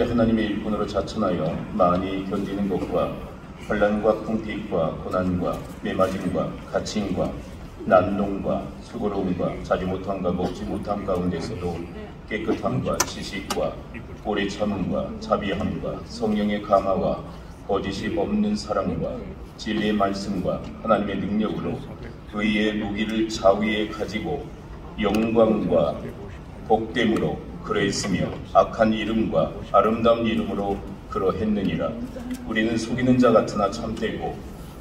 이제 하나님의 일꾼으로 자천하여 많이 견디는 것과 환난과 궁핍과 고난과 매맞음과 갇힘과 난동과 수고로움과 자지 못함과 먹지 못함 가운데서도 깨끗함과 지식과 오래 참음과 자비함과 성령의 감화와 거짓이 없는 사랑과 진리의 말씀과 하나님의 능력으로 의의 무기를 좌위에 가지고 영광과 복됨으로 그러했으며 악한 이름과 아름다운 이름으로 그러했느니라. 우리는 속이는 자 같으나 참되고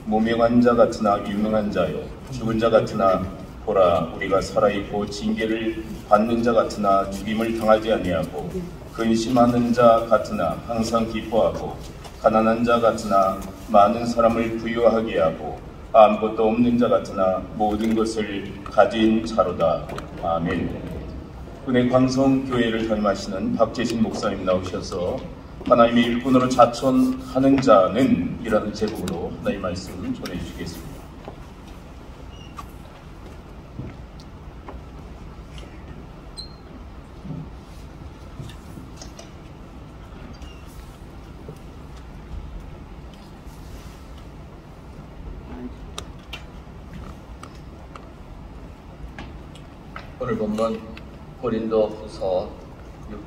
무명한 자 같으나 유명한 자요 죽은 자 같으나 보라 우리가 살아있고 징계를 받는 자 같으나 죽임을 당하지 아니하고 근심하는 자 같으나 항상 기뻐하고 가난한 자 같으나 많은 사람을 부유하게 하고 아무것도 없는 자 같으나 모든 것을 가진 자로다. 아멘. 은혜 광성교회를 담임하시는 박재신 목사님 나오셔서 하나님의 일꾼으로 자천하는 자는 이라는 제목으로 하나님의 말씀 전해주시겠습니다. 오늘 본문 고린도후서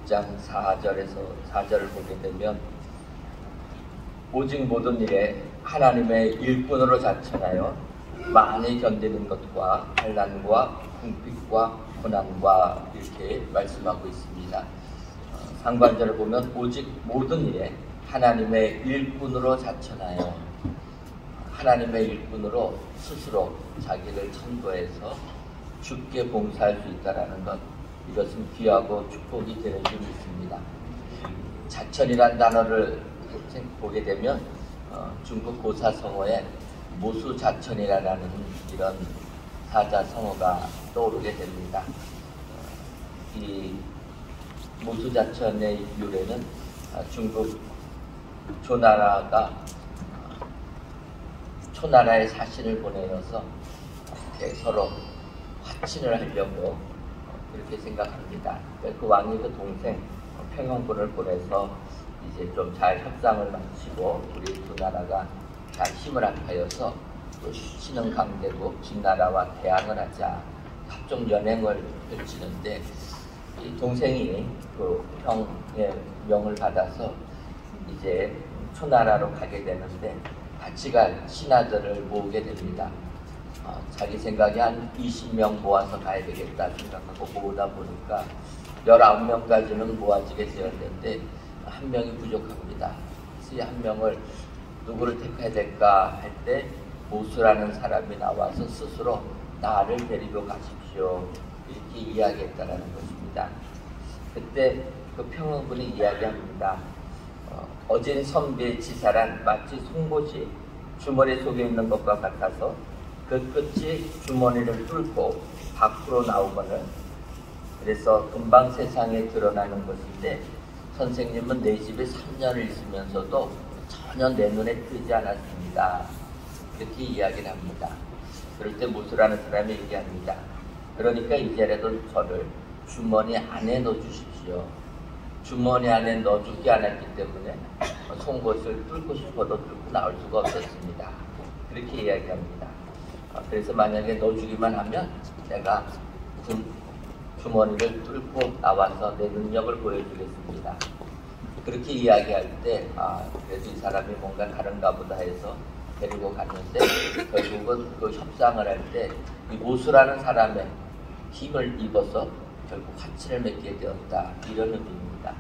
6장 4절을 보게 되면 오직 모든 일에 하나님의 일꾼으로 자천하여 많이 견디는 것과 환난과 궁핍과 고난과 이렇게 말씀하고 있습니다. 상반절을 보면 오직 모든 일에 하나님의 일꾼으로 자천하여 하나님의 일꾼으로 스스로 자기를 천도해서 주께 봉사할 수 있다는 것, 이것은 귀하고 축복이 되는 줄 믿습니다. 자천이란 단어를 보게 되면 중국 고사성어에 모수자천이라는 이런 사자성어가 떠오르게 됩니다. 이 모수자천의 유래는 중국 조나라가 초나라에 사신을 보내어서 서로 화친을 하려고 그렇게 생각합니다. 그 왕이 그 동생 평형군을 보내서 이제 좀 잘 협상을 마치고 우리 두 나라가 잘 힘을 합하여서 또 신흥 강대국 진나라와 대항을 하자 합종 연행을 펼치는데 이 동생이 그 형의 명을 받아서 이제 초나라로 가게 되는데 같이 갈 신하들을 모으게 됩니다. 자기 생각에 한 20명 모아서 가야 되겠다 생각하고 모으다 보니까 19명까지는 모아지게 되었는데 한 명이 부족합니다. 그래서 이 한 명을 누구를 택해야 될까 할 때 모수라는 사람이 나와서 스스로 나를 데리고 가십시오 이렇게 이야기했다는 것입니다. 그때 그 평원군이 이야기합니다. 어진 선비의 치사란 마치 송곳이 주머니 속에 있는 것과 같아서 그 끝이 주머니를 뚫고 밖으로 나오거늘 그래서 금방 세상에 드러나는 것인데 선생님은 내 집에 3년을 있으면서도 전혀 내 눈에 띄지 않았습니다. 이렇게 이야기를 합니다. 그럴 때 모수라는 사람이 얘기합니다. 그러니까 이제라도 저를 주머니 안에 넣어주십시오. 주머니 안에 넣어주지 않았기 때문에 송곳을 뚫고 싶어도 뚫고 나올 수가 없었습니다. 그렇게 이야기합니다. 그래서 만약에 넣어주기만 하면 내가 주머니를 뚫고 나와서 내 능력을 보여주겠습니다. 그렇게 이야기할 때 그래도 이 사람이 뭔가 다른가 보다 해서 데리고 갔는데 결국은 그 협상을 할 때 이 모수라는 사람의 힘을 입어서 결국 화친을 맺게 되었다 이런 의미입니다.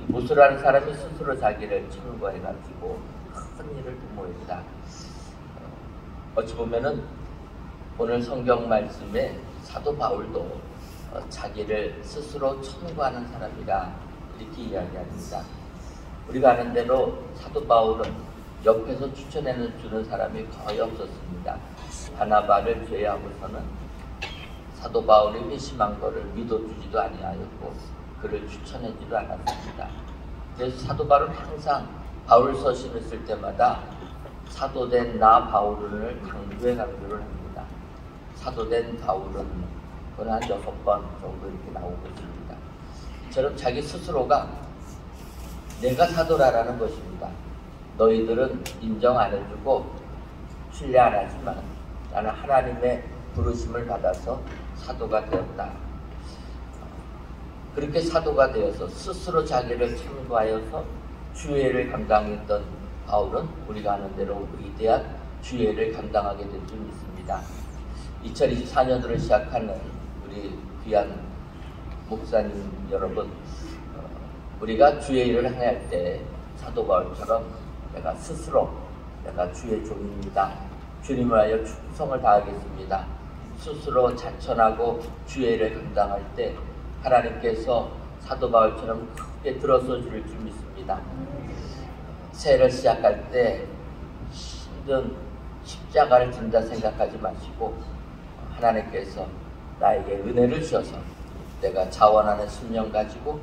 이 모수라는 사람이 스스로 자기를 천거해가지고 큰 일을 도모했다. 어찌 보면은 오늘 성경 말씀에 사도 바울도 자기를 스스로 천거하는 사람이라 이렇게 이야기합니다. 우리가 아는 대로 사도 바울은 옆에서 추천해주는 사람이 거의 없었습니다. 바나바를 제외하고서는 사도 바울이 회심한 것을 믿어주지도 아니하였고 그를 추천하지도 않았습니다. 그래서 사도 바울은 항상 바울 서신을 쓸 때마다 사도된 나 바울을 강조를 합니다. 사도된 바울은 그건 한 6번 정도 이렇게 나오고 있습니다. 저는 자기 스스로가 내가 사도라라는 것입니다. 너희들은 인정 안 해주고 신뢰 안 하지만 나는 하나님의 부르심을 받아서 사도가 되었다. 그렇게 사도가 되어서 스스로 자기를 참고하여서 주예를 감당했던 바울은 우리가 아는 대로 위대한 주예를 감당하게 될 줄 믿습니다. 2024년도를 시작하는 우리 귀한 목사님 여러분, 우리가 주의 일을 행할 때 사도 바울처럼 내가 스스로 내가 주의 종입니다. 주님을 하여 충성을 다하겠습니다. 스스로 자천하고 주의 일을 감당할 때 하나님께서 사도 바울처럼 크게 들어서 주실 줄 믿습니다. 새해를 시작할 때 힘든 십자가를 진다 생각하지 마시고 하나님께서 나에게 은혜를 주셔서 내가 자원하는 심령 가지고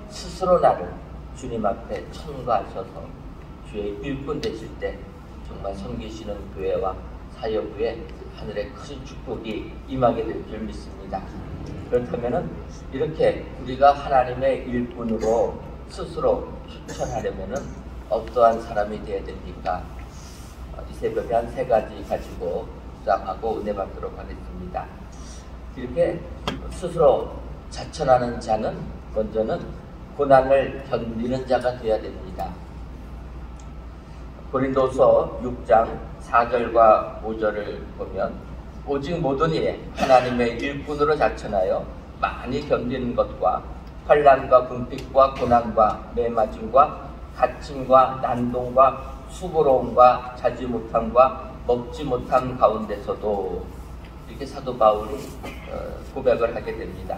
스스로 나를 주님 앞에 천거하셔서 주의 일꾼 되실 때 정말 섬기시는 교회와 사역부에 하늘의 큰 축복이 임하게 될 줄 믿습니다. 그렇다면 이렇게 우리가 하나님의 일꾼으로 스스로 추천하려면 어떠한 사람이 되어야 됩니까? 이 새벽에 한 3가지 가지고 묵상하고 은혜 받도록 하겠습니다. 이렇게 스스로 자천하는 자는 먼저는 고난을 견디는 자가 되어야 됩니다. 고린도서 6장 4절과 5절을 보면 오직 모든 일에 하나님의 일꾼으로 자천하여 많이 견디는 것과 환난과 궁핍과 고난과 매맞음과 갇힘과 난동과 수고로움과 자지 못함과 먹지 못함 가운데서도 이렇게 사도 바울이 고백을 하게 됩니다.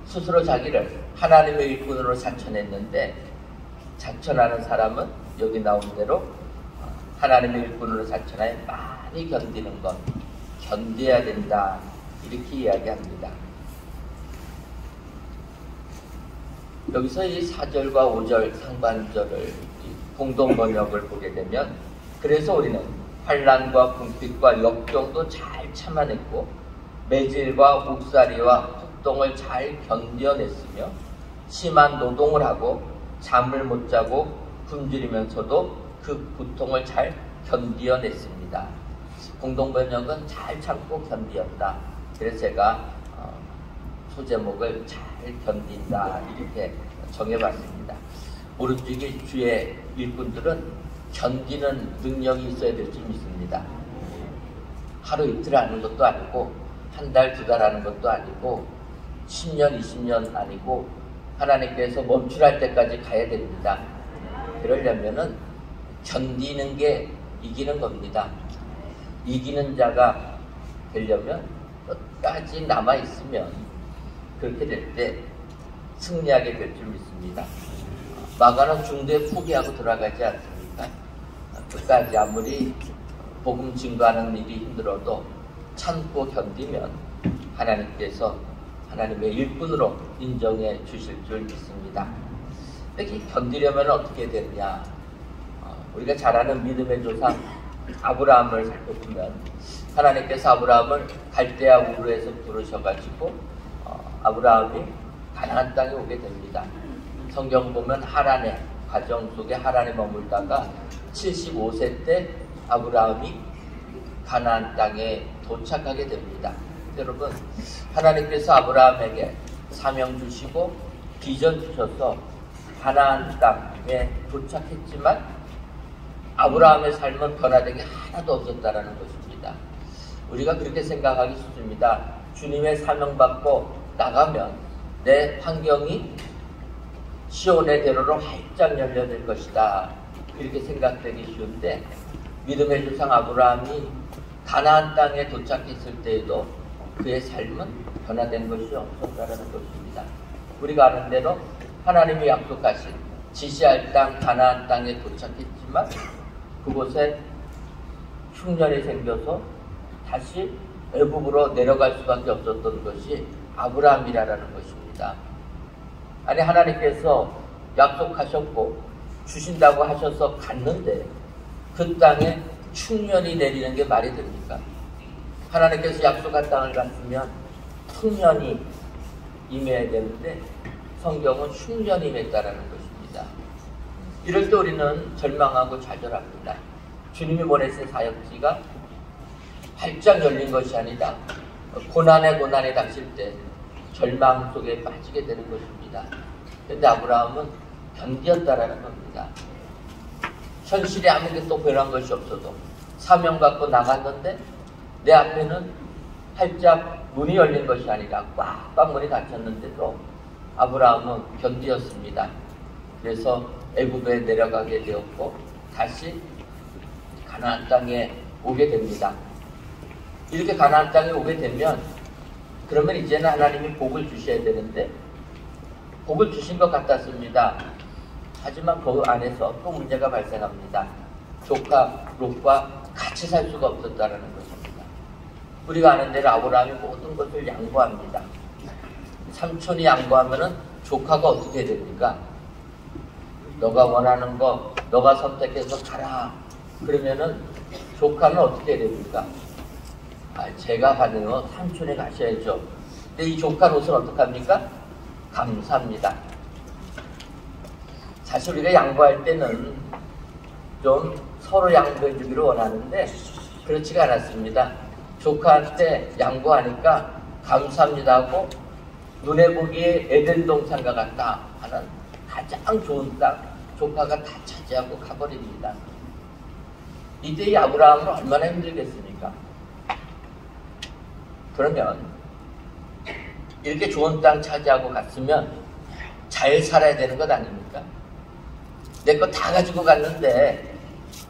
스스로 자기를 하나님의 일꾼으로 자천했는데 자천하는 사람은 여기 나온 대로 하나님의 일꾼으로 자천하여 많이 견디는 것, 견뎌야 된다 이렇게 이야기합니다. 여기서 이 4절과 5절 상반절을 공동 번역을 보게 되면 그래서 우리는 환난과 궁핍과 역경도 잘 참아냈고 매질과 옥살이와 폭동을 잘 견뎌냈으며 심한 노동을 하고 잠을 못 자고 굶주리면서도 그 고통을 잘 견뎌냈습니다. 공동 번역은 잘 참고 견디었다. 그래서 제가 소제목을 잘 견딘다 이렇게 정해봤습니다. 오른쪽에 주의 일꾼들은 견디는 능력이 있어야 될 줄 믿습니다. 하루 이틀 하는 것도 아니고 한 달, 2달 하는 것도 아니고 10년, 20년 아니고 하나님께서 멈추랄 때까지 가야 됩니다. 그러려면은 견디는 게 이기는 겁니다. 이기는 자가 되려면 끝까지 남아있으면 그렇게 될 때 승리하게 될 줄 믿습니다. 마가는 중도에 포기하고 돌아가지 않습니까? 끝까지 아무리 복음 증거하는 일이 힘들어도 참고 견디면 하나님께서 하나님의 일꾼으로 인정해 주실 줄 믿습니다. 이렇게 견디려면 어떻게 되느냐? 우리가 잘 아는 믿음의 조상 아브라함을 살펴보면 하나님께서 아브라함을 갈대아 우르에서 부르셔가지고 아브라함이 가나안 땅에 오게 됩니다. 성경 보면 하란의 가정 속에 하란에 머물다가 75세 때 아브라함이 가나안 땅에 도착하게 됩니다. 여러분, 하나님께서 아브라함에게 사명 주시고 비전 주셔서 가나안 땅에 도착했지만 아브라함의 삶은 변화된 게 하나도 없었다라는 것입니다. 우리가 그렇게 생각하기 쉽습니다. 주님의 사명 받고 나가면 내 환경이 시온의 대로로 활짝 열려질 것이다. 이렇게 생각되기 쉬운데 믿음의 조상 아브라함이 가나안 땅에 도착했을 때에도 그의 삶은 변화된 것이 없었다는 것입니다. 우리가 아는 대로 하나님이 약속하신 지시할 땅 가나안 땅에 도착했지만 그곳에 흉년이 생겨서 다시 애굽으로 내려갈 수밖에 없었던 것이 아브라함이라는 것입니다. 아니 하나님께서 약속하셨고 주신다고 하셔서 갔는데 그 땅에 흉년이 내리는 게 말이 됩니까? 하나님께서 약속한 땅을 갔으면 풍년이 임해야 되는데 성경은 흉년이 임했다라는 것입니다. 것입니다. 이럴 때 우리는 절망하고 좌절합니다. 주님이 보내신 사역지가 활짝 열린 것이 아니라 고난에 닥칠 때 절망 속에 빠지게 되는 것입니다. 그런데 아브라함은 견디었다라는 겁니다. 현실에 아무것도 변한 것이 없어도 사명 갖고 나갔는데 내 앞에는 활짝 문이 열린 것이 아니라 꽉꽉 문이 닫혔는데도 아브라함은 견디었습니다. 그래서 애굽에 내려가게 되었고 다시 가나안 땅에 오게 됩니다. 이렇게 가나안 땅에 오게 되면 그러면 이제는 하나님이 복을 주셔야 되는데 복을 주신 것 같았습니다. 하지만 그 안에서 또 문제가 발생합니다. 조카 롯과 같이 살 수가 없었다는 것입니다. 우리가 아는 대로 아브라함이 모든 것을 양보합니다. 삼촌이 양보하면은 조카가 어떻게 됩니까? 너가 원하는 거 너가 선택해서 가라. 그러면은 조카는 어떻게 됩니까? 제가 가면 삼촌이 가셔야죠. 근데 이 조카 롯은 어떡합니까? 감사합니다. 사실 우리가 양보할 때는 좀 서로 양보해 주기를 원하는데 그렇지가 않았습니다. 조카한테 양보하니까 감사합니다 하고 눈에 보기에 에덴 동산과 같다 하는 가장 좋은 땅 조카가 다 차지하고 가버립니다. 이때 이 아브라함은 얼마나 힘들겠습니까? 그러면 이렇게 좋은 땅 차지하고 갔으면 잘 살아야 되는 것 아닙니까? 내 거 다 가지고 갔는데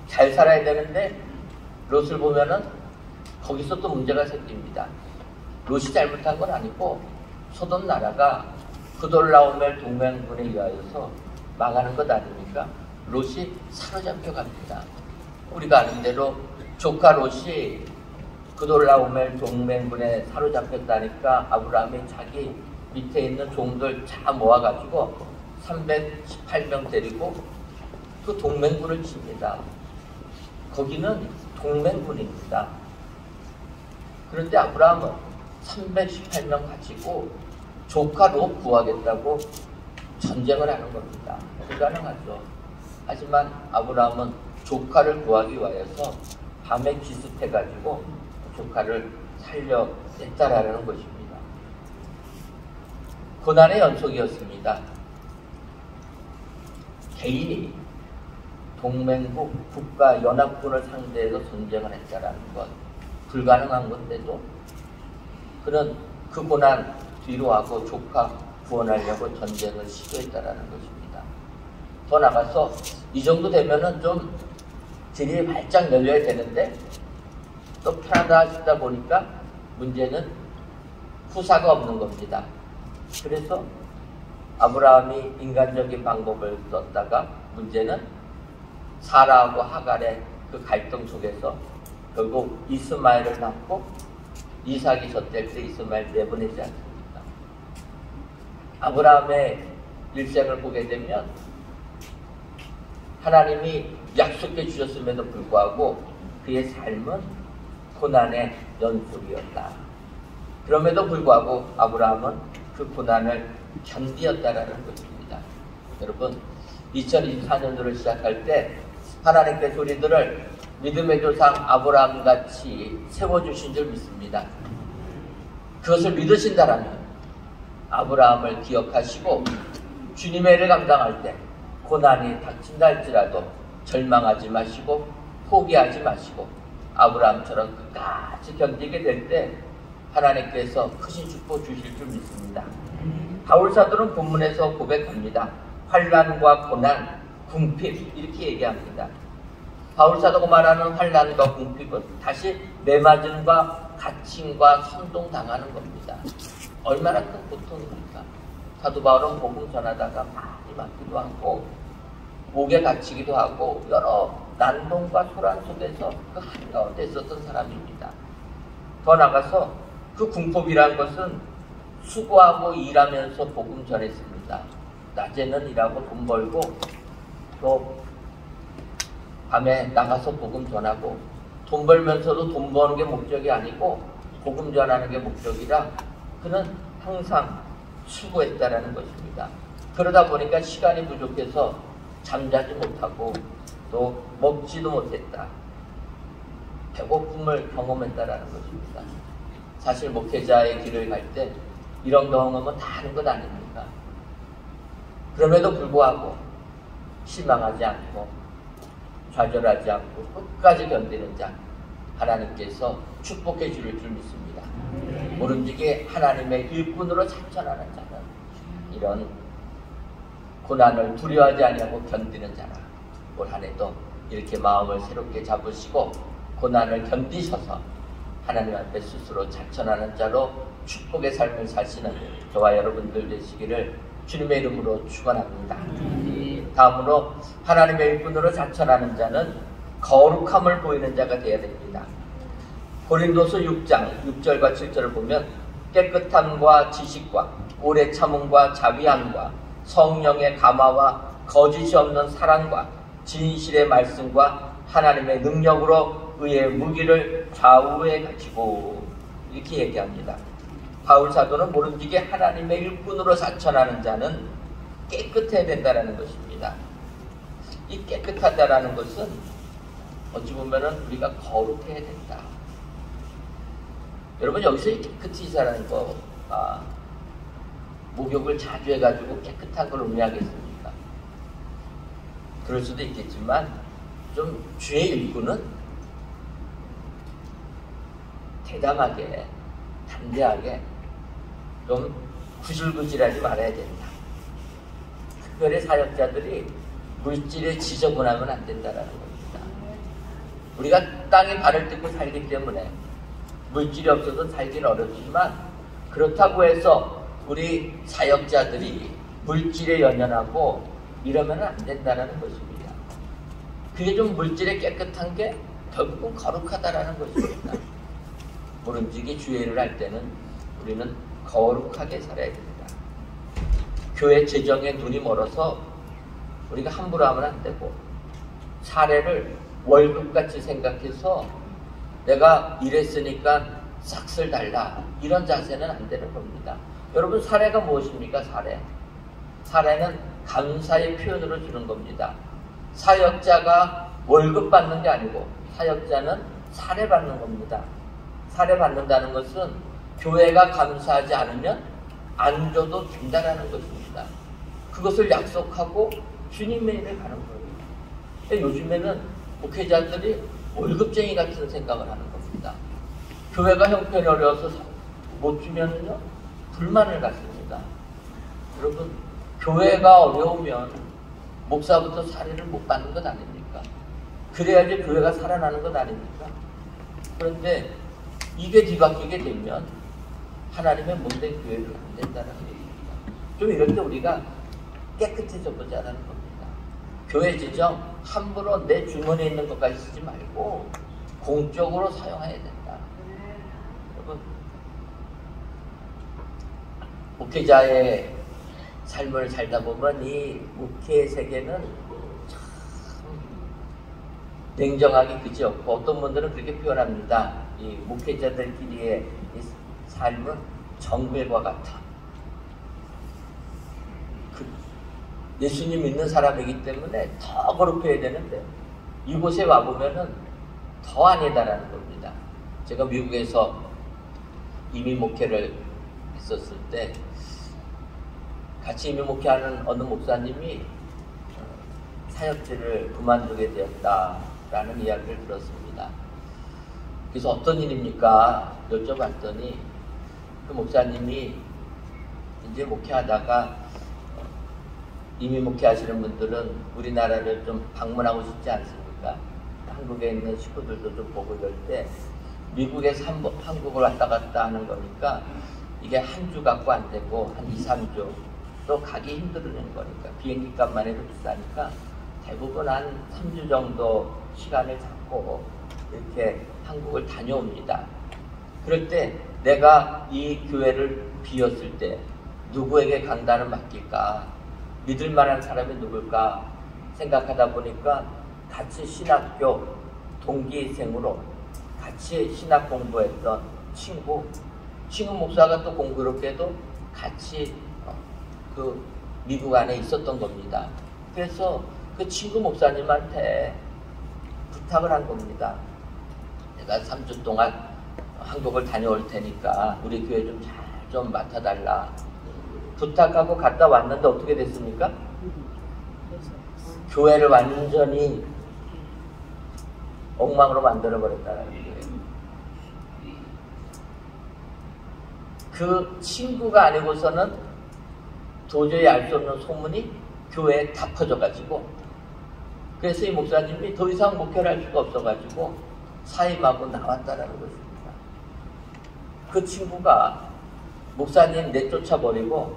잘 살아야 되는데 롯을 보면은 거기서 또 문제가 생깁니다. 롯이 잘못한 건 아니고 소돔 나라가 그돌라오멜 동맹군에 의하여서 망하는 것 아닙니까? 롯이 사로잡혀 갑니다. 우리가 아는 대로 조카 롯이 그돌라오멜 동맹군에 사로잡혔다니까 아브라함이 자기 밑에 있는 종들 다 모아가지고 318명 데리고 그 동맹군을 칩니다. 거기는 동맹군입니다. 그런데 아브라함은 318명 가지고 조카 롯 구하겠다고 전쟁을 하는 겁니다. 불가능하죠. 하지만 아브라함은 조카를 구하기 위해서 밤에 기습해가지고 조카를 살려냈다라는 것입니다. 고난의 연속이었습니다. 개인이 동맹국, 국가, 연합군을 상대해서 전쟁을 했다라는 것 불가능한 건데도 그는 그 고난 뒤로 하고 조카 구원하려고 전쟁을 시도했다라는 것입니다. 더 나가서 이 정도 되면은 좀 질이 발짝 열려야 되는데 또 편하다 싶다 보니까 문제는 후사가 없는 겁니다. 그래서 아브라함이 인간적인 방법을 썼다가 문제는 사라하고 하갈의 그 갈등 속에서 결국 이스마엘을 낳고 이삭이 젖될 때 이스마엘 내보내지 않습니까? 아브라함의 일생을 보게 되면 하나님이 약속해 주셨음에도 불구하고 그의 삶은 고난의 연속이었다. 그럼에도 불구하고 아브라함은 그 고난을 견디었다라는 것입니다. 여러분 2024년도를 시작할 때 하나님께서 우리들을 믿음의 조상 아브라함같이 세워주신 줄 믿습니다. 그것을 믿으신다라면 아브라함을 기억하시고 주님의 일을 감당할 때 고난이 닥친다 할지라도 절망하지 마시고 포기하지 마시고 아브라함처럼 끝까지 견디게 될 때 하나님께서 크신 축복 주실 줄 믿습니다. 바울사도는 본문에서 고백합니다. 환난과 고난, 궁핍 이렇게 얘기합니다. 바울사도가 말하는 환난과 궁핍은 다시 매맞음과 갇힘과 선동당하는 겁니다. 얼마나 큰 고통입니까? 사도 바울은 복음 전하다가 많이 맞기도 하고 목에 갇히기도 하고 여러 난동과 소란 속에서 그 한가운데 있었던 사람입니다. 더 나가서 그 궁핍이라는 것은 수고하고 일하면서 복음 전했습니다. 낮에는 일하고 돈 벌고 또 밤에 나가서 복음 전하고 돈 벌면서도 돈 버는 게 목적이 아니고 복음 전하는 게 목적이라 그는 항상 수고했다라는 것입니다. 그러다 보니까 시간이 부족해서 잠자지 못하고 또 먹지도 못했다. 배고픔을 경험했다라는 것입니다. 사실 목회자의 길을 갈 때 이런 경험은 다 하는 것 아닙니까? 그럼에도 불구하고 실망하지 않고 좌절하지 않고 끝까지 견디는 자, 하나님께서 축복해 주실 줄 믿습니다. 오른쪽에 하나님의 일꾼으로 참전하는 자는 이런 고난을 두려워하지 아니하고 견디는 자라. 올 한 해도 이렇게 마음을 새롭게 잡으시고 고난을 견디셔서 하나님 앞에 스스로 자천하는 자로 축복의 삶을 사시는 저와 여러분들 되시기를 주님의 이름으로 축원합니다. 다음으로 하나님의 일꾼으로 자천하는 자는 거룩함을 보이는 자가 되어야 됩니다. 고린도서 6장 6절과 7절을 보면 깨끗함과 지식과 오래 참음과 자비함과 성령의 감화와 거짓이 없는 사랑과 진실의 말씀과 하나님의 능력으로 의의 무기를 좌우에 가지고 이렇게 얘기합니다. 바울 사도는 모름지기 하나님의 일꾼으로 자천하는 자는 깨끗해야 된다는 것입니다. 이 깨끗하다라는 것은 어찌 보면은 우리가 거룩해야 된다. 여러분 여기서 이 깨끗이 사는 거 목욕을 자주 해가지고 깨끗한 걸 의미하겠습니까? 그럴 수도 있겠지만 좀 주의 일꾼은 대담하게 담대하게 좀 구질구질하지 말아야 된다. 특별히 사역자들이 물질에 지저분하면 안 된다는 겁니다. 우리가 땅에 발을 딛고 살기 때문에 물질이 없어서 살기는 어렵지만 그렇다고 해서 우리 사역자들이 물질에 연연하고 이러면 안 된다는 것입니다. 그게 좀 물질에 깨끗한 게 결국은 거룩하다라는 것입니다. 모름지기 주회를 할 때는 우리는 거룩하게 살아야 됩니다. 교회 재정에 눈이 멀어서 우리가 함부로 하면 안 되고 사례를 월급같이 생각해서 내가 일했으니까 싹쓸 달라 이런 자세는 안 되는 겁니다. 여러분 사례가 무엇입니까? 사례는 감사의 표현으로 주는 겁니다. 사역자가 월급 받는 게 아니고 사역자는 사례 받는 겁니다. 사례 받는다는 것은 교회가 감사하지 않으면 안 줘도 된다라는 것입니다. 그것을 약속하고 주님의 일을 가는 거예요. 요즘에는 목회자들이 월급쟁이 같은 생각을 하는 겁니다. 교회가 형편이 어려워서 못 주면요 불만을 갖습니다. 여러분 교회가 어려우면 목사부터 사례를 못 받는 것 아닙니까? 그래야지 교회가 살아나는 것 아닙니까? 그런데 이게 뒤바뀌게 되면 하나님의 못된 교회를 안 된다는 얘기입니다. 좀 이럴 때 우리가 깨끗해져 보자는 겁니다. 교회 재정 함부로 내 주머니에 있는 것까지 쓰지 말고 공적으로 사용해야 된다. 여러분 목회자의 삶을 살다 보면 이 목회 세계는 참 냉정하기 그지없고 어떤 분들은 그렇게 표현합니다. 이 목회자들끼리의 이 삶은 정글과 같아. 예수님 믿는 사람이기 때문에 더 거룩해야 되는데 이곳에 와보면은 더 아니다라는 겁니다. 제가 미국에서 이민 목회를 했었을 때 같이 이민 목회하는 어느 목사님이 사역지를 그만두게 되었다라는 이야기를 들었습니다. 그래서 어떤 일입니까? 여쭤봤더니 그 목사님이 이제 목회하다가 이민 목회하시는 분들은 우리나라를 좀 방문하고 싶지 않습니까? 한국에 있는 식구들도 좀 보고 이럴 때 미국에서 한국을 왔다 갔다 하는 거니까 이게 한 주 갖고 안 되고 한 2, 3주 또 가기 힘드는 거니까 비행기 값만 해도 비싸니까 대부분 한 3주 정도 시간을 잡고 이렇게 한국을 다녀옵니다. 그럴 때 내가 이 교회를 비웠을 때 누구에게 강단을 맡길까? 믿을 만한 사람이 누굴까 생각하다 보니까 같이 신학교 동기생으로 같이 신학 공부했던 친구 목사가 또 공교롭게도 같이 그 미국 안에 있었던 겁니다. 그래서 그 친구 목사님한테 부탁을 한 겁니다. 내가 3주 동안 한국을 다녀올 테니까 우리 교회 좀 잘 좀 맡아달라. 부탁하고 갔다 왔는데 어떻게 됐습니까? 교회를 완전히 엉망으로 만들어버렸다는 거예요. 그 친구가 아니고서는 도저히 알 수 없는 소문이 교회에 다 퍼져가지고, 그래서 이 목사님이 더 이상 목회를 할 수가 없어가지고 사임하고 나왔다라는 것입니다. 그 친구가 목사님 내쫓아버리고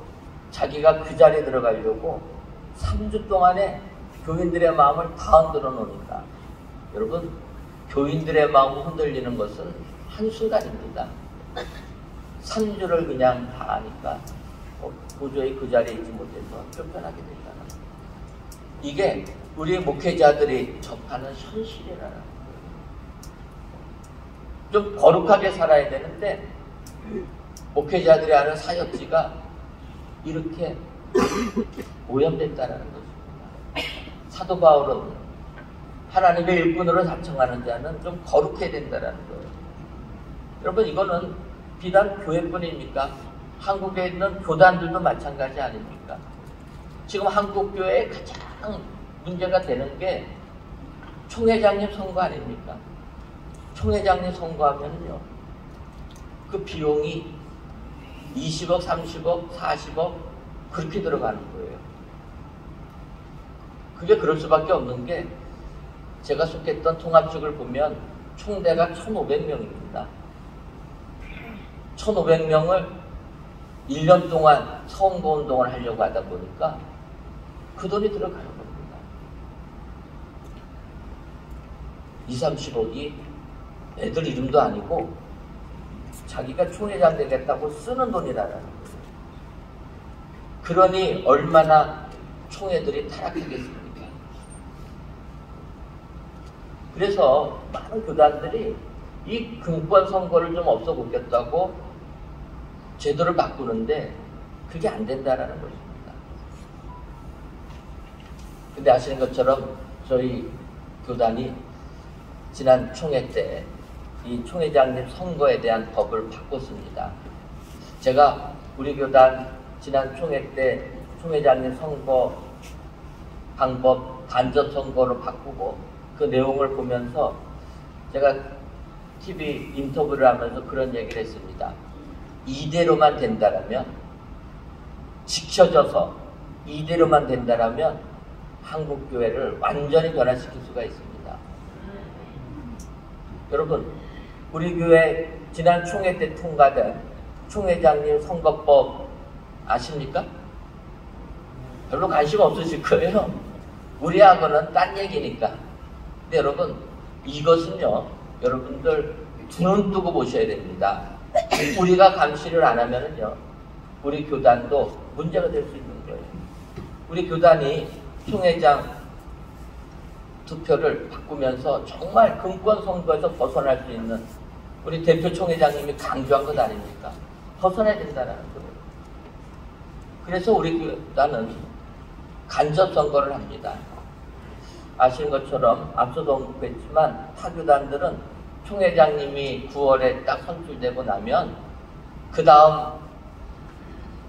자기가 그 자리에 들어가려고 3주 동안에 교인들의 마음을 다 흔들어 놓으니까, 여러분, 교인들의 마음을 흔들리는 것은 한순간입니다. 3주를 그냥 다 하니까 도저히 그 자리에 있지 못해서 쫓겨나게 된다는 거예요. 이게 우리 목회자들이 접하는 현실이라는 거예요. 좀 거룩하게 살아야 되는데 목회자들이 하는 사역지가 이렇게 오염됐다는 것입니다. 사도 바울은 하나님의 일꾼으로 자청하는 자는 좀 거룩해야 된다는 거예요. 여러분, 이거는 비단 교회뿐입니까? 한국에 있는 교단들도 마찬가지 아닙니까? 지금 한국교회에 가장 문제가 되는 게 총회장님 선거 아닙니까? 총회장님 선거하면요, 그 비용이 20억, 30억, 40억 그렇게 들어가는 거예요. 그게 그럴 수밖에 없는 게, 제가 속했던 통합측을 보면 총대가 1,500명입니다. 1,500명을 1년 동안 선거운동을 하려고 하다 보니까 그 돈이 들어가는 겁니다. 20, 30억이 애들 이름도 아니고 자기가 총회장 되겠다고 쓰는 돈이라는 거예요. 그러니 얼마나 총회들이 타락하겠습니까? 그래서 많은 교단들이 이 금권 선거를 좀 없어보겠다고 제도를 바꾸는데 그게 안 된다라는 것입니다. 근데 아시는 것처럼 저희 교단이 지난 총회 때 이 총회장님 선거에 대한 법을 바꿨습니다. 제가 우리 교단 지난 총회 때 총회장님 선거 방법 간접 선거로 바꾸고 그 내용을 보면서 제가 TV 인터뷰를 하면서 그런 얘기를 했습니다. 이대로만 된다라면, 지켜져서 이대로만 된다라면 한국교회를 완전히 변화시킬 수가 있습니다. 여러분, 우리 교회 지난 총회 때 통과된 총회장님 선거법 아십니까? 별로 관심 없으실 거예요. 우리하고는 딴 얘기니까. 근데 여러분, 이것은요, 여러분들 두 눈 뜨고 보셔야 됩니다. 우리가 감시를 안 하면은요, 우리 교단도 문제가 될 수 있는 거예요. 우리 교단이 총회장 투표를 바꾸면서 정말 금권 선거에서 벗어날 수 있는, 우리 대표 총회장님이 강조한 것 아닙니까? 벗어나야 된다는 거예요. 그래서 우리 교단은 간접 선거를 합니다. 아시는 것처럼 앞서도 언급했지만 타교단들은 총회장님이 9월에 딱 선출되고 나면 그 다음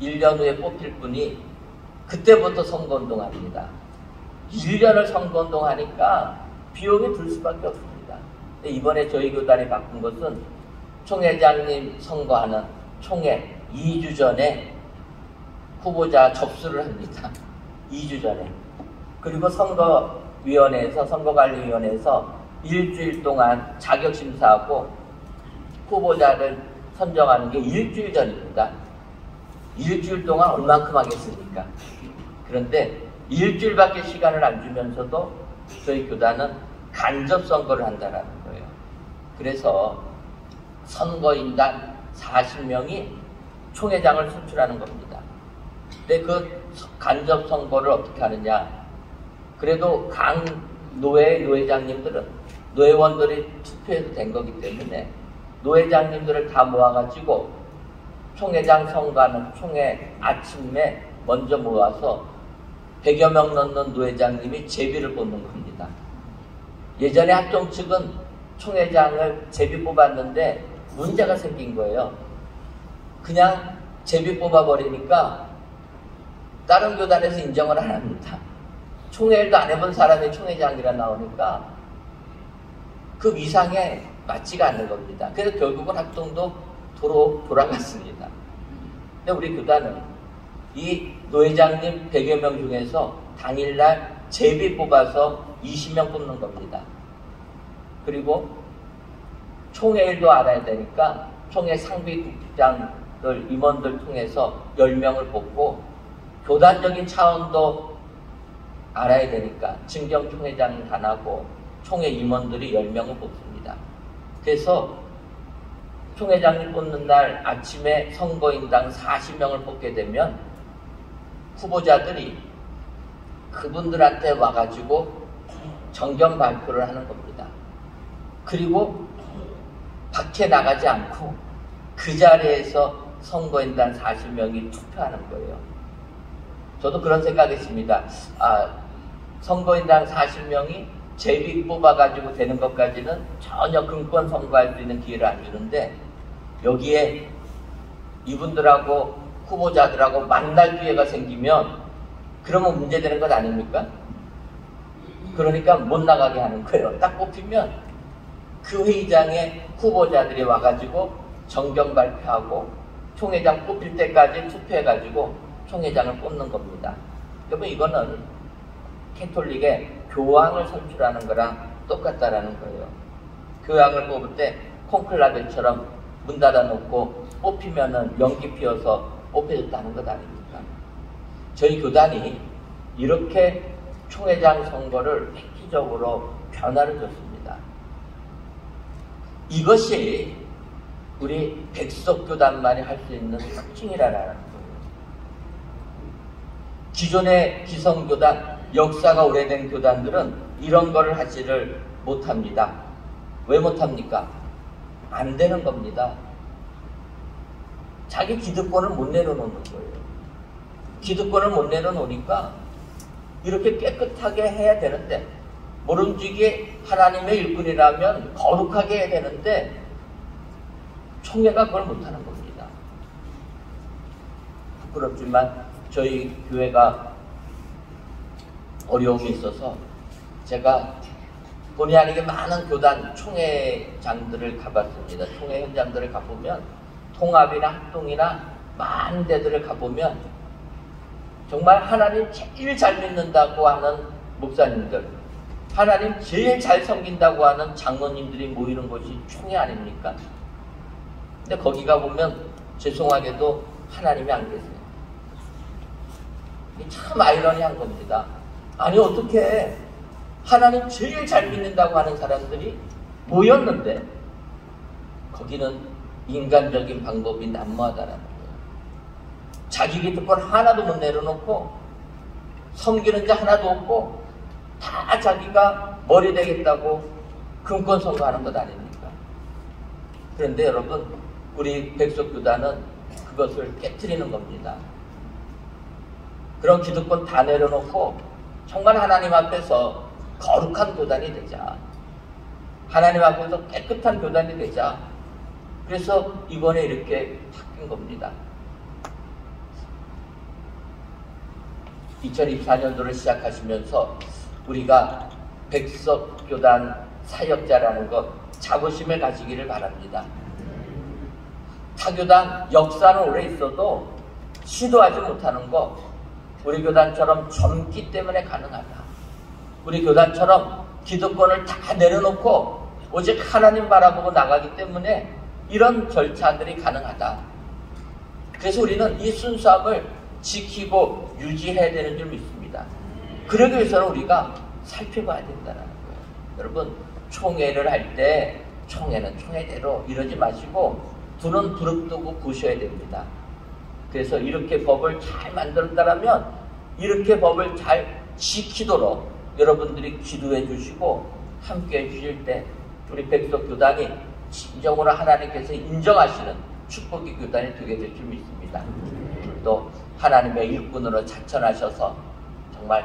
1년 후에 뽑힐 분이 그때부터 선거운동합니다. 1년을 선거운동하니까 비용이 들 수밖에 없습니다. 근데 이번에 저희 교단이 바꾼 것은 총회장님 선거하는 총회 2주 전에 후보자 접수를 합니다. 2주 전에. 그리고 선거위원회에서, 선거관리위원회에서 일주일 동안 자격심사하고 후보자를 선정하는 게 일주일 전입니다. 일주일 동안 얼만큼 하겠습니까? 그런데 일주일밖에 시간을 안 주면서도 저희 교단은 간접 선거를 한다는 거예요. 그래서 선거인단 40명이 총회장을 선출하는 겁니다. 근데 그 간접 선거를 어떻게 하느냐? 그래도 강 노회장님들은, 노회원들이 투표해서 된 거기 때문에 노회장님들을 다 모아가지고 총회장 선거하는 총회 아침에 먼저 모아서 100여 명 넘는 노회장님이 제비를 뽑는 겁니다. 예전에 합동 측은 총회장을 제비 뽑았는데 문제가 생긴 거예요. 그냥 제비 뽑아버리니까 다른 교단에서 인정을 안 합니다. 총회도 안 해본 사람이 총회장이라 나오니까 그 위상에 맞지가 않는 겁니다. 그래서 결국은 합동도 돌아갔습니다. 근데 우리 교단은 이 노회장님 100여 명 중에서 당일날 제비 뽑아서 20명 뽑는 겁니다. 그리고 총회일도 알아야 되니까 총회 상비국장들, 임원들 통해서 10명을 뽑고 교단적인 차원도 알아야 되니까 증경총회장 단하고 총회 임원들이 10명을 뽑습니다. 그래서 총회장님 뽑는 날 아침에 선거인당 40명을 뽑게 되면 후보자들이 그분들한테 와가지고 정견 발표를 하는 겁니다. 그리고 밖에 나가지 않고 그 자리에서 선거인단 40명이 투표하는 거예요. 저도 그런 생각했습니다. 선거인단 40명이 제비 뽑아가지고 되는 것까지는 전혀 금권 선거할 수 있는 기회를 안 주는데 여기에 이분들하고 후보자들하고 만날 기회가 생기면 그러면 문제되는 것 아닙니까? 그러니까 못 나가게 하는 거예요. 딱 뽑히면 그 회의장에 후보자들이 와가지고 정견 발표하고 총회장 뽑힐 때까지 투표해가지고 총회장을 뽑는 겁니다. 여러분 이거는 캐톨릭의 교황을 선출하는 거랑 똑같다라는 거예요. 교황을 뽑을 때 콘클라베처럼 문 닫아놓고 뽑히면은 연기 피워서 뽑혀졌다는 것 아닙니까? 저희 교단이 이렇게 총회장 선거를 획기적으로 변화를 줬습니다. 이것이 우리 백석교단만이 할 수 있는 특징이라는 거예요. 기존의 기성교단, 역사가 오래된 교단들은 이런 거를 하지를 못합니다. 왜 못합니까? 안 되는 겁니다. 자기 기득권을 못 내려놓는 거예요. 기득권을 못 내려놓으니까 이렇게 깨끗하게 해야 되는데 모름지기 하나님의 일꾼이라면 거룩하게 해야 되는데 총회가 그걸 못하는 겁니다. 부끄럽지만 저희 교회가 어려움이 있어서 제가 본의 아니게 많은 교단 총회장들을 가봤습니다. 총회 현장들을 가보면 통합이나 합동이나 많은 데들을 가보면 정말 하나님 제일 잘 믿는다고 하는 목사님들, 하나님 제일 잘 섬긴다고 하는 장로님들이 모이는 곳이 총회 아닙니까? 근데 거기 가보면 죄송하게도 하나님이 안 계세요. 이게 참 아이러니한 겁니다. 아니 어떻게 하나님 제일 잘 믿는다고 하는 사람들이 모였는데 거기는 인간적인 방법이 난무하다라는 거예요. 자기 기득권 하나도 못 내려놓고 섬기는 자 하나도 없고 다 자기가 머리 되겠다고 금권 선거하는 것 아닙니까? 그런데 여러분 우리 백석교단은 그것을 깨트리는 겁니다. 그런 기득권 다 내려놓고 정말 하나님 앞에서 거룩한 교단이 되자. 하나님 앞에서 깨끗한 교단이 되자. 그래서 이번에 이렇게 바뀐 겁니다. 2024년도를 시작하시면서 우리가 백석교단 사역자라는 것 자부심을 가지기를 바랍니다. 타교단 역사는 오래 있어도 시도하지 못하는 거 우리 교단처럼 젊기 때문에 가능하다. 우리 교단처럼 기득권을 다 내려놓고 오직 하나님 바라보고 나가기 때문에 이런 절차들이 가능하다. 그래서 우리는 이 순수함을 지키고 유지해야 되는 줄 믿습니다. 그러기 위해서는 우리가 살펴봐야 된다는 거예요. 여러분 총회를 할 때 총회는 총회대로 이러지 마시고 두는 부릅뜨고 보셔야 됩니다. 그래서 이렇게 법을 잘 만들었다면 이렇게 법을 잘 지키도록 여러분들이 기도해 주시고 함께 해 주실 때 우리 백석교단이 진정으로 하나님께서 인정하시는 축복의 교단이 되게 될 줄 믿습니다. 여러분들도 하나님의 일꾼으로 자천하셔서 정말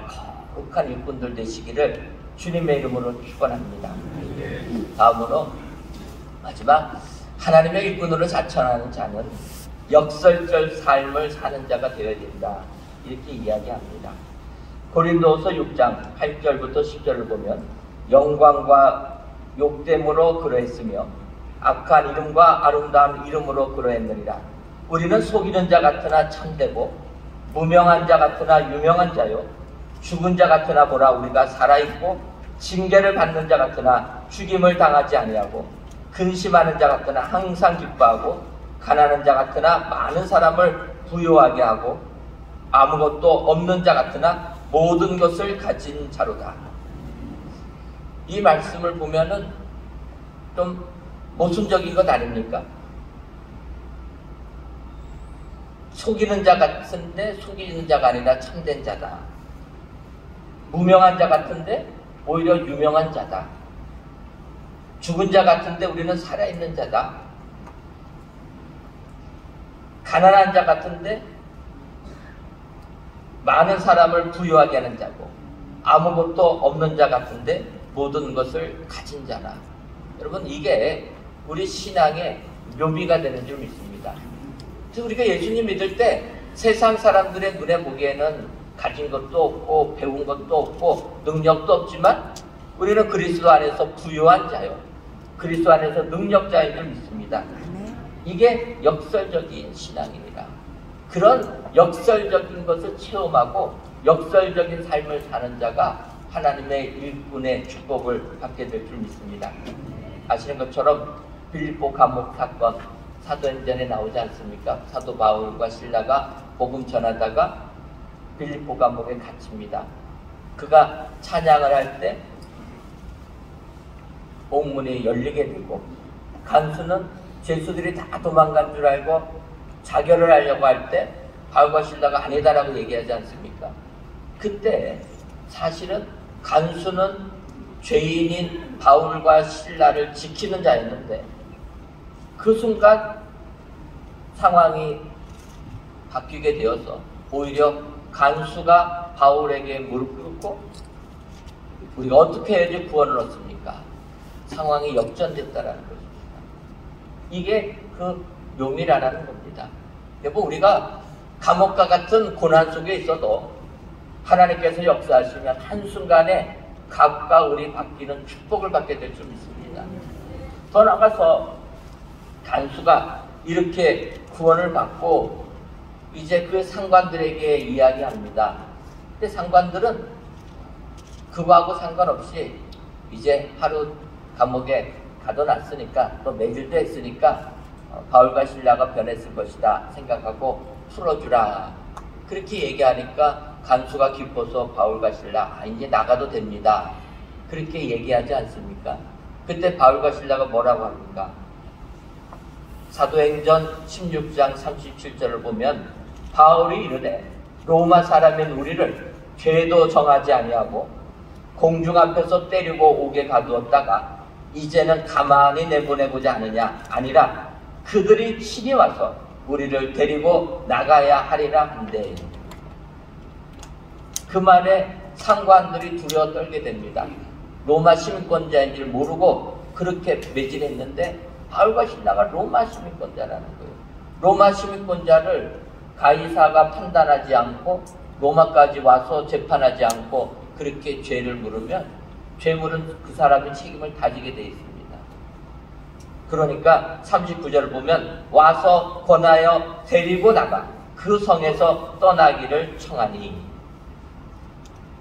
거룩한 일꾼들 되시기를 주님의 이름으로 축원합니다. 다음으로 마지막, 하나님의 일꾼으로 자천하는 자는 역설적 삶을 사는 자가 되어야 된다, 이렇게 이야기합니다. 고린도후서 6장 8절부터 10절을 보면 영광과 욕됨으로 그러했으며 악한 이름과 아름다운 이름으로 그러했느니라. 우리는 속이는 자 같으나 참되고 무명한 자 같으나 유명한 자요 죽은 자 같으나 보라 우리가 살아있고 징계를 받는 자 같으나 죽임을 당하지 아니하고 근심하는 자 같으나 항상 기뻐하고 가난한 자 같으나 많은 사람을 부유하게 하고 아무것도 없는 자 같으나 모든 것을 가진 자로다. 이 말씀을 보면은 좀 모순적인 것 아닙니까? 속이는 자 같은데 속이는 자가 아니라 참된 자다. 무명한 자 같은데 오히려 유명한 자다. 죽은 자 같은데 우리는 살아있는 자다. 가난한 자 같은데 많은 사람을 부유하게 하는 자고 아무것도 없는 자 같은데 모든 것을 가진 자라. 여러분, 이게 우리 신앙의 묘미가 되는 줄 믿습니다. 우리가 예수님 믿을 때 세상 사람들의 눈에 보기에는 가진 것도 없고 배운 것도 없고 능력도 없지만 우리는 그리스도 안에서 부유한 자요, 그리스도 안에서 능력자인 줄 믿습니다. 이게 역설적인 신앙입니다. 그런 역설적인 것을 체험하고 역설적인 삶을 사는 자가 하나님의 일꾼의 축복을 받게 될 줄 믿습니다. 아시는 것처럼 빌립보 감옥 사건, 사도행전에 나오지 않습니까? 사도 바울과 실라가 복음 전하다가 빌립보 감옥에 갇힙니다. 그가 찬양을 할 때 옥문이 열리게 되고 간수는 죄수들이 다 도망간 줄 알고 자결을 하려고 할 때 바울과 실라가 아니다라고 얘기하지 않습니까? 그때 사실은 간수는 죄인인 바울과 실라를 지키는 자였는데 그 순간 상황이 바뀌게 되어서 오히려 간수가 바울에게 무릎 꿇고 우리가 어떻게 해야지 구원을 얻습니까? 상황이 역전됐다라는 것입니다. 이게 그 묘미라는 겁니다. 여러분, 우리가 감옥과 같은 고난 속에 있어도 하나님께서 역사하시면 한순간에 각과 우리 바뀌는 축복을 받게 될 줄 믿습니다. 더 나아가서 간수가 이렇게 구원을 받고 이제 그 상관들에게 이야기합니다. 근데 상관들은 그거하고 상관없이 이제 하루 감옥에 가둬놨으니까 또 매질도 했으니까 바울과 실라가 변했을 것이다 생각하고 풀어주라. 그렇게 얘기하니까 간수가 기뻐서 바울과 실라 이제 나가도 됩니다. 그렇게 얘기하지 않습니까? 그때 바울과 실라가 뭐라고 합니까? 사도행전 16장 37절을 보면 바울이 이르되 로마 사람인 우리를 죄도 정하지 아니하고 공중 앞에서 때리고 옥에 가두었다가 이제는 가만히 내보내고자 하느냐? 아니라 그들이 친히 와서 우리를 데리고 나가야 하리라 한대. 그 말에 상관들이 두려워 떨게 됩니다. 로마 시민권자인 줄 모르고 그렇게 매질했는데 바울과 실라가 로마 시민권자라는 거예요. 로마 시민권자를 가이사가 판단하지 않고 로마까지 와서 재판하지 않고 그렇게 죄를 물으면 죄물은 그 사람이 책임을 다지게 되어 있습니다. 그러니까 39절을 보면 와서 권하여 데리고 나가 그 성에서 떠나기를 청하니,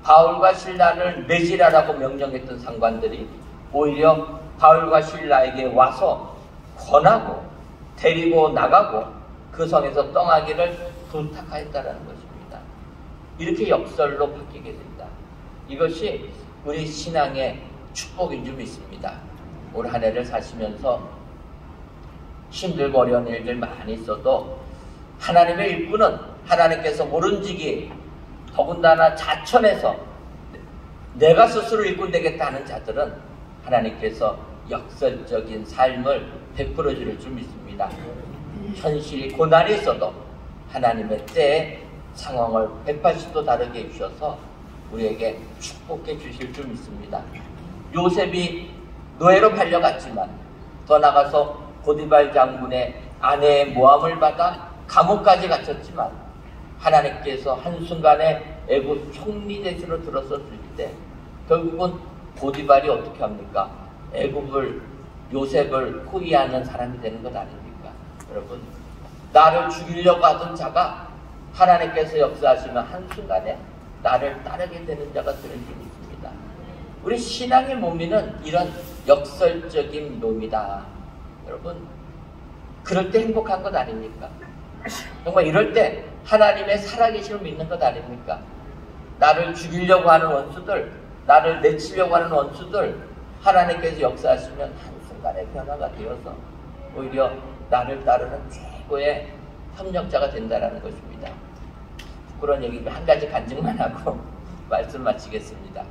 바울과 실라를 매질하라고 명령했던 상관들이 오히려 바울과 실라에게 와서 권하고 데리고 나가고 그 성에서 떠나기를 부탁하였다는 것입니다. 이렇게 역설로 바뀌게 된다. 이것이 우리 신앙의 축복인 줄 믿습니다. 올 한 해를 사시면서 힘들고 어려운 일들 많이 있어도 하나님의 일꾼은 하나님께서 모른지기 더군다나 자천해서 내가 스스로 일꾼 되겠다 하는 자들은 하나님께서 역설적인 삶을 베풀어 줄 줄 믿습니다. 현실이 고난이 있어도 하나님의 때에 상황을 180도 다르게 해주셔서 우리에게 축복해 주실 줄 믿습니다. 요셉이 노예로 팔려갔지만 더 나가서 보디발 장군의 아내의 모함을 받아 감옥까지 갇혔지만 하나님께서 한순간에 애굽 총리 대신으로 들어섰을 때 결국은 보디발이 어떻게 합니까? 애굽을 요셉을 호위하는 사람이 되는 것 아닙니까? 여러분, 나를 죽이려고 하던 자가 하나님께서 역사하시면 한순간에 나를 따르게 되는 자가 되는 줄 믿습니다. 우리 신앙의 묘미는 이런 역설적인 묘미다. 여러분, 그럴 때 행복한 것 아닙니까? 정말 이럴 때 하나님의 살아계심을 믿는 것 아닙니까? 나를 죽이려고 하는 원수들, 나를 내치려고 하는 원수들, 하나님께서 역사하시면 한순간에 변화가 되어서 오히려 나를 따르는 최고의 협력자가 된다는 것입니다. 그런 얘기 한 가지 간증만 하고 말씀 마치겠습니다.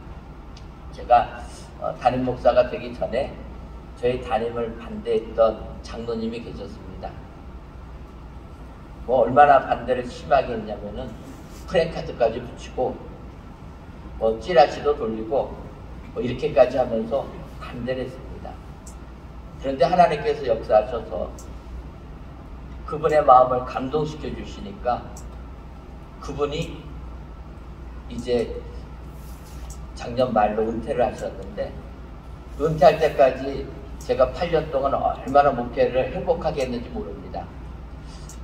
제가 담임 목사가 되기 전에 저희 담임을 반대했던 장로님이 계셨습니다. 뭐 얼마나 반대를 심하게 했냐면은 프랭카드까지 붙이고 뭐 찌라시도 돌리고 뭐 이렇게까지 하면서 반대를 했습니다. 그런데 하나님께서 역사하셔서 그분의 마음을 감동시켜 주시니까 그분이 이제 작년 말로 은퇴를 하셨는데 은퇴할 때까지 제가 8년 동안 얼마나 목회를 행복하게 했는지 모릅니다.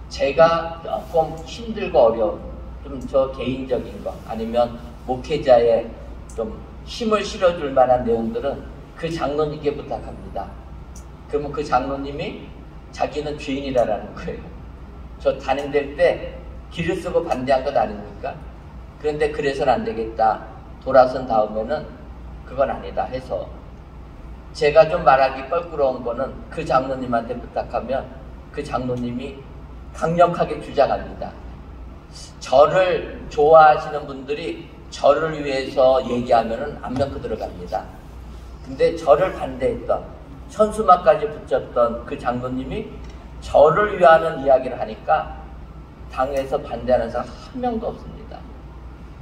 제가 조금 힘들고 어려운 좀 저 개인적인 거 아니면 목회자의 좀 힘을 실어줄 만한 내용들은 그 장로님께 부탁합니다. 그러면 그 장로님이 자기는 죄인이라는 거예요. 저 단행될 때 길을 쓰고 반대한 것 아닙니까? 그런데 그래서는 안 되겠다. 돌아선 다음에는 그건 아니다 해서 제가 좀 말하기 껄끄러운 거는 그 장로님한테 부탁하면 그 장로님이 강력하게 주장합니다. 저를 좋아하시는 분들이 저를 위해서 얘기하면은 안 먹고 들어갑니다. 근데 저를 반대했던 현수막까지 붙였던 그 장로님이 저를 위하는 이야기를 하니까 당에서 반대하는 사람 한 명도 없습니다.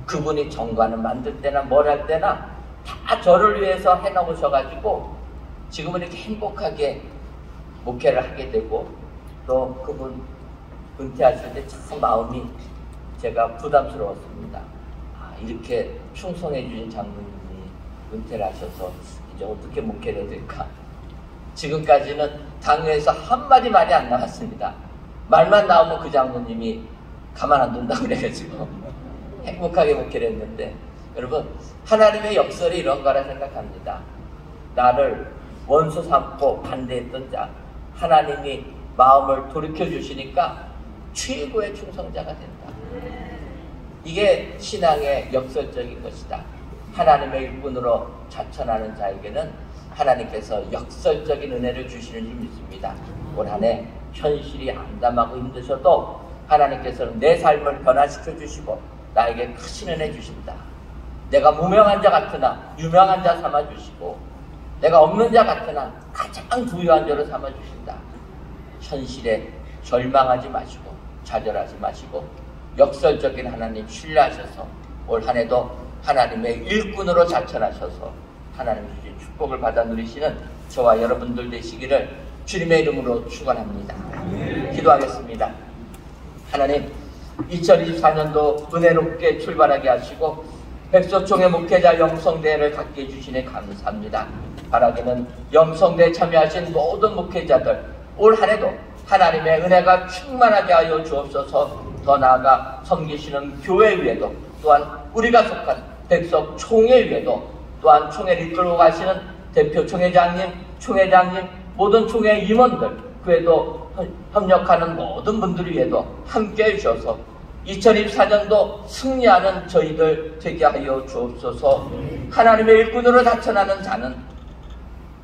그분이 정관을 만들 때나 뭘 할 때나 다 저를 위해서 해놓으셔가지고 지금은 이렇게 행복하게 목회를 하게 되고 또 그분 은퇴하실 때 참 마음이 제가 부담스러웠습니다. 이렇게 충성해 주신 장로님이 은퇴를 하셔서 이제 어떻게 목회를 해야 될까? 지금까지는 당회에서 한마디 말이 안 나왔습니다. 말만 나오면 그 장로님이 가만 안 둔다고 그래가지고 행복하게 목회를 했는데 여러분 하나님의 역설이 이런 거라 생각합니다. 나를 원수 삼고 반대했던 자 하나님이 마음을 돌이켜주시니까 최고의 충성자가 된다. 이게 신앙의 역설적인 것이다. 하나님의 일꾼으로 자천하는 자에게는 하나님께서 역설적인 은혜를 주시는 줄 믿습니다. 올 한 해 현실이 암담하고 힘드셔도 하나님께서는 내 삶을 변화시켜 주시고 나에게 크신 은혜 주신다. 내가 무명한 자 같으나 유명한 자 삼아 주시고 내가 없는 자 같으나 가장 부유한 자로 삼아 주신다. 현실에 절망하지 마시고 좌절하지 마시고 역설적인 하나님 신뢰하셔서 올 한 해도 하나님의 일꾼으로 자천하셔서 하나님 주신 축복을 받아 누리시는 저와 여러분들 되시기를 주님의 이름으로 축원합니다. 기도하겠습니다. 하나님 2024년도 은혜롭게 출발하게 하시고 백소총회 목회자 영성대회를 갖게 해주시니 감사합니다. 바라기는 영성대에 참여하신 모든 목회자들 올 한 해도 하나님의 은혜가 충만하게 하여 주옵소서. 더 나아가 섬기시는 교회 위에도 또한 우리가 속한 백석 총회 위에도 또한 총회를 이끌고 가시는 대표 총회장님, 총회장님, 모든 총회 임원들 그에도 협력하는 모든 분들 위에도 함께 해주셔서 2024년도 승리하는 저희들 되게 하여 주옵소서. 하나님의 일꾼으로 자천하는 자는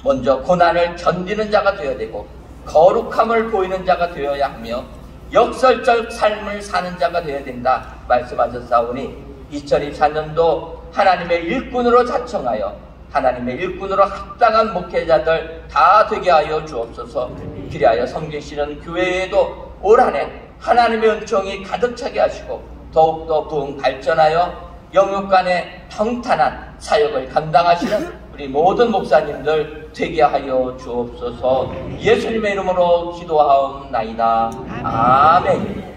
먼저 고난을 견디는 자가 되어야 되고 거룩함을 보이는 자가 되어야 하며 역설적 삶을 사는 자가 되어야 된다 말씀하셨사오니 2024년도 하나님의 일꾼으로 자청하여 하나님의 일꾼으로 합당한 목회자들 다 되게 하여 주옵소서. 그리하여 섬기시는 교회에도 올 한 해 하나님의 은총이 가득 차게 하시고 더욱더 부흥 발전하여 영육 간의 평탄한 사역을 감당하시는 우리 모든 목사님들 되게 하여 주옵소서. 예수님의 이름으로 기도하옵나이다. 아멘.